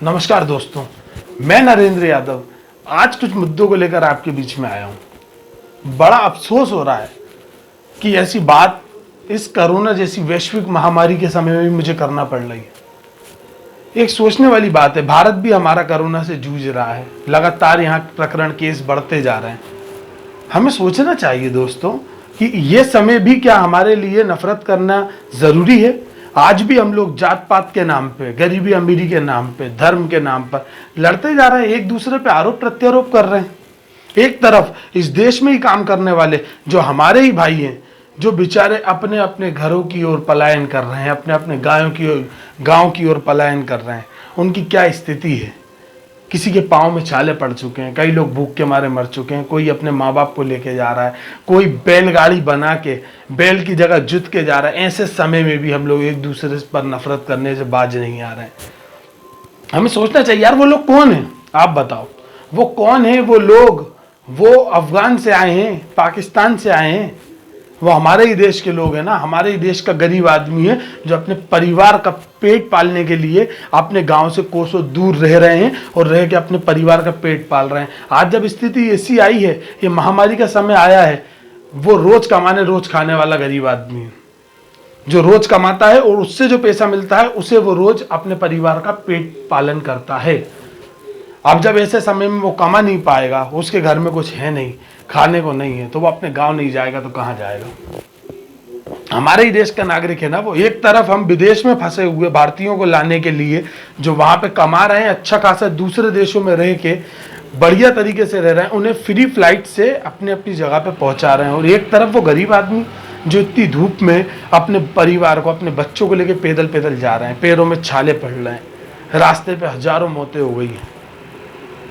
नमस्कार दोस्तों, मैं नरेंद्र यादव आज कुछ मुद्दों को लेकर आपके बीच में आया हूं। बड़ा अफसोस हो रहा है कि ऐसी बात इस कोरोना जैसी वैश्विक महामारी के समय में भी मुझे करना पड़ रही है। एक सोचने वाली बात है, भारत भी हमारा कोरोना से जूझ रहा है। लगातार यहाँ प्रकरण केस बढ़ते जा रहे हैं। हमें सोचना चाहिए दोस्तों कि ये समय भी क्या हमारे लिए नफरत करना जरूरी है। आज भी हम लोग जात पात के नाम पे, गरीबी अमीरी के नाम पे, धर्म के नाम पर लड़ते जा रहे हैं, एक दूसरे पे आरोप प्रत्यारोप कर रहे हैं। एक तरफ इस देश में ही काम करने वाले जो हमारे ही भाई हैं, जो बेचारे अपने अपने घरों की ओर पलायन कर रहे हैं, अपने अपने गांव की ओर पलायन कर रहे हैं, उनकी क्या स्थिति है। किसी के पाँव में छाले पड़ चुके हैं, कई लोग भूख के मारे मर चुके हैं, कोई अपने माँ बाप को लेके जा रहा है, कोई बैलगाड़ी बना के बैल की जगह जुत के जा रहा है। ऐसे समय में भी हम लोग एक दूसरे पर नफरत करने से बाज नहीं आ रहे हैं। हमें सोचना चाहिए यार, वो लोग कौन है, आप बताओ, वो कौन है वो लोग। वो अफगान से आए हैं, पाकिस्तान से आए हैं, वो हमारे ही देश के लोग हैं ना। हमारे ही देश का गरीब आदमी है जो अपने परिवार का पेट पालने के लिए अपने गांव से कोसों दूर रह रहे हैं और रह के अपने परिवार का पेट पाल रहे हैं। आज जब स्थिति ऐसी आई है, ये महामारी का समय आया है, वो रोज कमाने रोज खाने वाला गरीब आदमी है, जो रोज कमाता है और उससे जो पैसा मिलता है उसे वो रोज अपने परिवार का पेट पालन करता है। अब जब ऐसे समय में वो कमा नहीं पाएगा, उसके घर में कुछ है नहीं, खाने को नहीं है, तो वो अपने गांव नहीं जाएगा तो कहाँ जाएगा। हमारे ही देश का नागरिक है ना वो। एक तरफ हम विदेश में फंसे हुए भारतीयों को लाने के लिए, जो वहां पे कमा रहे हैं अच्छा खासा, दूसरे देशों में रह के बढ़िया तरीके से रह रहे हैं, उन्हें फ्री फ्लाइट से अपने अपनी जगह पे पहुंचा रहे हैं। और एक तरफ वो गरीब आदमी जो इतनी धूप में अपने परिवार को, अपने बच्चों को लेके पैदल पैदल जा रहे हैं, पैरों में छाले पड़ रहे हैं, रास्ते पे हजारों मौतें हो गई हैं।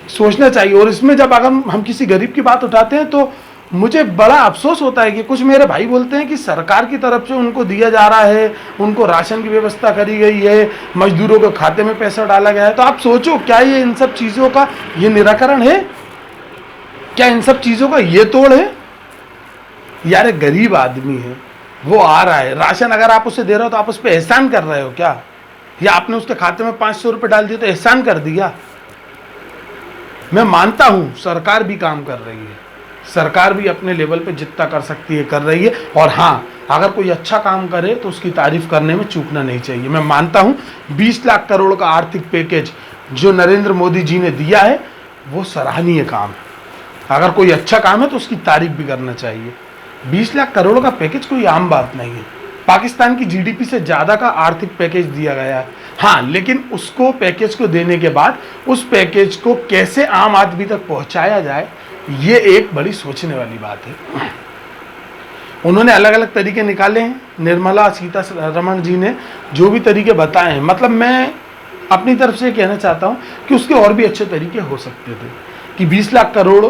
सोचना चाहिए। और इसमें जब अगर हम किसी गरीब की बात उठाते हैं तो मुझे बड़ा अफसोस होता है कि कुछ मेरे भाई बोलते हैं कि सरकार की तरफ से उनको दिया जा रहा है, उनको राशन की व्यवस्था करी गई है, मजदूरों के खाते में पैसा डाला गया है। तो आप सोचो, क्या ये इन सब चीज़ों का ये निराकरण है? क्या इन सब चीज़ों का ये तोड़ है? यार एक गरीब आदमी है, वो आ रहा है, राशन अगर आप उसे दे रहे हो तो आप उस पर एहसान कर रहे हो क्या? या आपने उसके खाते में 500 रुपये डाल दिए तो एहसान कर दिया? मैं मानता हूं सरकार भी काम कर रही है, सरकार भी अपने लेवल पे जितना कर सकती है कर रही है। और हाँ, अगर कोई अच्छा काम करे तो उसकी तारीफ करने में चूकना नहीं चाहिए। मैं मानता हूं 20 लाख करोड़ का आर्थिक पैकेज जो नरेंद्र मोदी जी ने दिया है वो सराहनीय काम है। अगर कोई अच्छा काम है तो उसकी तारीफ भी करना चाहिए। 20 लाख करोड़ का पैकेज कोई आम बात नहीं है। पाकिस्तान की जीडीपी से ज़्यादा का आर्थिक पैकेज दिया गया है। हाँ, लेकिन उसको पैकेज को देने के बाद उस पैकेज को कैसे आम आदमी तक पहुंचाया जाए, ये एक बड़ी सोचने वाली बात है। उन्होंने अलग अलग तरीके निकाले हैं। निर्मला सीतारमण जी ने जो भी तरीके बताए हैं, मतलब मैं अपनी तरफ से कहना चाहता हूँ कि उसके और भी अच्छे तरीके हो सकते थे। कि 20 लाख करोड़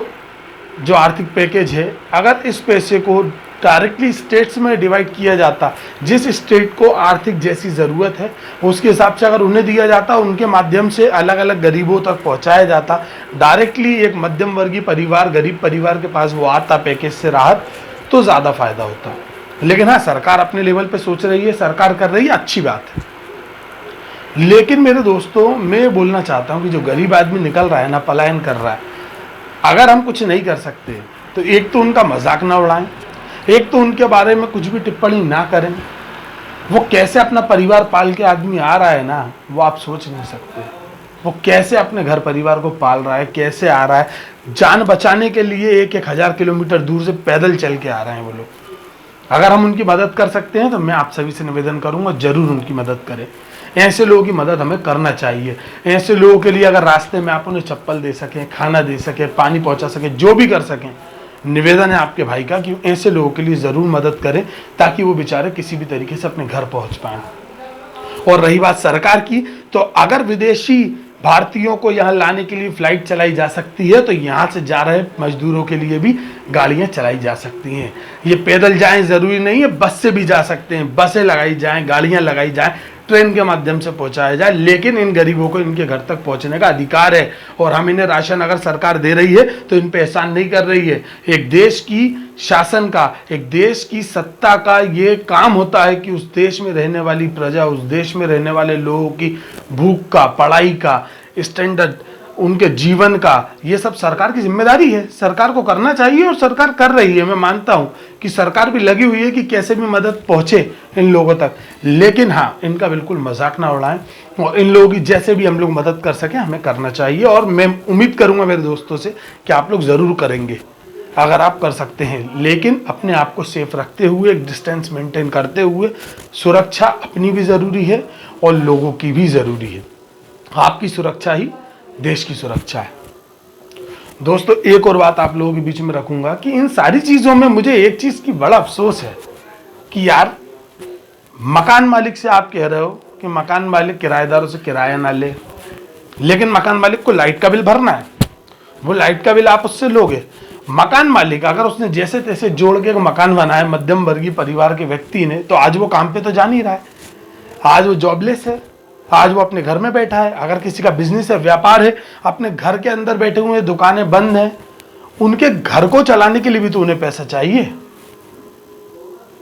जो आर्थिक पैकेज है, अगर इस पैसे को डायरेक्टली स्टेट्स में डिवाइड किया जाता, जिस स्टेट को आर्थिक जैसी ज़रूरत है उसके हिसाब से अगर उन्हें दिया जाता, उनके माध्यम से अलग अलग गरीबों तक पहुंचाया जाता, डायरेक्टली एक मध्यम वर्गीय परिवार, गरीब परिवार के पास वो आता पैकेज से राहत, तो ज़्यादा फायदा होता। लेकिन हाँ, सरकार अपने लेवल पे सोच रही है, सरकार कर रही है, अच्छी बात है। लेकिन मेरे दोस्तों, मैं बोलना चाहता हूँ कि जो गरीब आदमी निकल रहा है ना, पलायन कर रहा है, अगर हम कुछ नहीं कर सकते तो एक तो उनका मजाक ना उड़ाएं, एक तो उनके बारे में कुछ भी टिप्पणी ना करें। वो कैसे अपना परिवार पाल के आदमी आ रहा है ना, वो आप सोच नहीं सकते। वो कैसे अपने घर परिवार को पाल रहा है, कैसे आ रहा है, जान बचाने के लिए 1,000 किलोमीटर दूर से पैदल चल के आ रहे हैं वो लोग। अगर हम उनकी मदद कर सकते हैं तो मैं आप सभी से निवेदन करूंगा, जरूर उनकी मदद करें। ऐसे लोगों की मदद हमें करना चाहिए। ऐसे लोगों के लिए अगर रास्ते में आप उन्हें चप्पल दे सकें, खाना दे सकें, पानी पहुंचा सकें, जो भी कर सकें, निवेदन है आपके भाई का कि ऐसे लोगों के लिए ज़रूर मदद करें, ताकि वो बेचारे किसी भी तरीके से अपने घर पहुंच पाएं। और रही बात सरकार की, तो अगर विदेशी भारतीयों को यहाँ लाने के लिए फ्लाइट चलाई जा सकती है, तो यहाँ से जा रहे मजदूरों के लिए भी गाड़ियाँ चलाई जा सकती हैं। ये पैदल जाएं ज़रूरी नहीं है, बस से भी जा सकते हैं, बसें लगाई जाएं, गाड़ियाँ लगाई जाएं, ट्रेन के माध्यम से पहुंचाया जाए। लेकिन इन गरीबों को इनके घर तक पहुंचने का अधिकार है। और हम इन्हें राशन अगर सरकार दे रही है तो इन पे एहसान नहीं कर रही है। एक देश की शासन का, एक देश की सत्ता का ये काम होता है कि उस देश में रहने वाली प्रजा, उस देश में रहने वाले लोगों की भूख का, पढ़ाई का, स्टैंडर्ड, उनके जीवन का, ये सब सरकार की जिम्मेदारी है। सरकार को करना चाहिए और सरकार कर रही है। मैं मानता हूं कि सरकार भी लगी हुई है कि कैसे भी मदद पहुंचे इन लोगों तक, लेकिन हाँ, इनका बिल्कुल मजाक ना उड़ाएं और इन लोगों की जैसे भी हम लोग मदद कर सकें हमें करना चाहिए। और मैं उम्मीद करूंगा मेरे दोस्तों से कि आप लोग ज़रूर करेंगे अगर आप कर सकते हैं, लेकिन अपने आप को सेफ रखते हुए, एक डिस्टेंस मेंटेन करते हुए। सुरक्षा अपनी भी ज़रूरी है और लोगों की भी ज़रूरी है। आपकी सुरक्षा ही देश की सुरक्षा है। दोस्तों, एक और बात आप लोगों के बीच में रखूंगा कि इन सारी चीज़ों में मुझे एक चीज़ की बड़ा अफसोस है कि यार, मकान मालिक से आप कह रहे हो कि मकान मालिक किराएदारों से किराया ना ले, लेकिन मकान मालिक को लाइट का बिल भरना है। वो लाइट का बिल आप उससे लोगे। मकान मालिक अगर उसने जैसे तैसे जोड़ के मकान बनाया मध्यम वर्गीय परिवार के व्यक्ति ने, तो आज वो काम पे तो जा नहीं रहा है। आज वो जॉबलेस है, आज वो अपने घर में बैठा है। अगर किसी का बिजनेस है, व्यापार है, अपने घर के अंदर बैठे हुए, दुकानें बंद हैं, उनके घर को चलाने के लिए भी तो उन्हें पैसा चाहिए।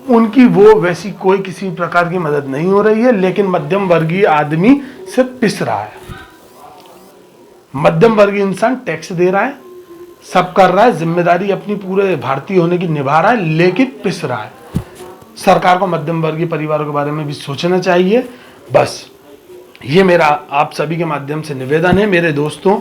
उनकी वो वैसी कोई किसी प्रकार की मदद नहीं हो रही है, लेकिन मध्यम वर्गीय आदमी सिर्फ पिस रहा है। मध्यम वर्गीय इंसान टैक्स दे रहा है, सब कर रहा है, जिम्मेदारी अपनी पूरे भारतीय होने की निभा रहा है, लेकिन पिस रहा है। सरकार को मध्यम वर्गीय परिवारों के बारे में भी सोचना चाहिए। बस ये मेरा आप सभी के माध्यम से निवेदन है। मेरे दोस्तों,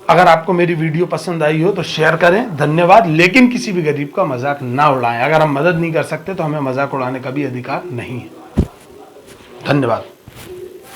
अगर आपको मेरी वीडियो पसंद आई हो तो शेयर करें, धन्यवाद। लेकिन किसी भी गरीब का मजाक ना उड़ाएं। अगर हम मदद नहीं कर सकते तो हमें मजाक उड़ाने का भी अधिकार नहीं है। धन्यवाद।